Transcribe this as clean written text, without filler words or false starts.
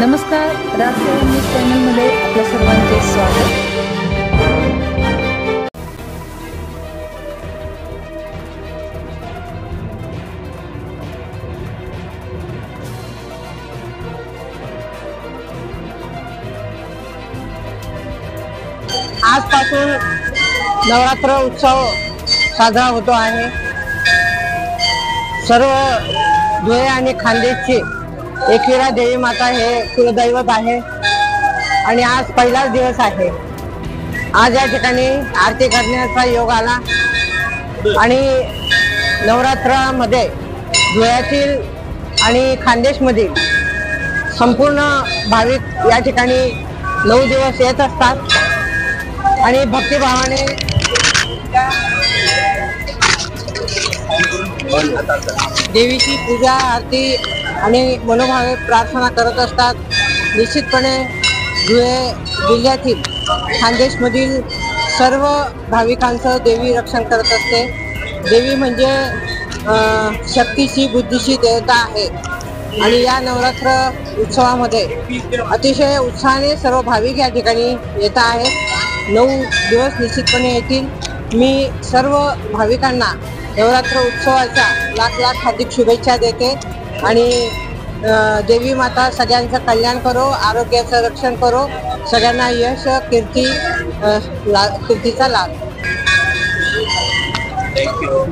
नमस्कार, राजसेवा न्यूज चॅनलमध्ये आपल्या सर्वांचे स्वागत। आजपासून नवरात्र उत्सव साजरा होतो आहे। सर्व धुळे आणि खानदेशची एकविरा देवी माता हे कुलदैवत आहे आणि आज पहिलाच दिवस आहे। आज या ठिकाणी आरती करण्याचा योग आला आणि नवरात्रामध्ये धुळ्यातील आणि खानदेशमधील संपूर्ण भाविक या ठिकाणी 9 दिवस येत असतात आणि भक्तिभावाने देवीची पूजा आरती आणि मनोभावे प्रार्थना करत असतात। निश्चितपणे धुळे जिल्ह्यातील खानदेशमधील सर्व भाविकांचं देवी रक्षण करत असते। देवी म्हणजे शक्तीची बुद्धीची देवता आहे आणि या नवरात्र उत्सवामध्ये अतिशय उत्साहाने सर्व भाविक या ठिकाणी येत आहेत। 9 दिवस निश्चितपणे येतील। मी सर्व भाविकांना नवरात्र उत्सवाच्या लाख हार्दिक शुभेच्छा देते आणि देवी माता सगळ्यांचं कल्याण करो, आरोग्याचं रक्षण करो, सगळ्यांना यश कीर्तीचा लाभ। थँक्यू।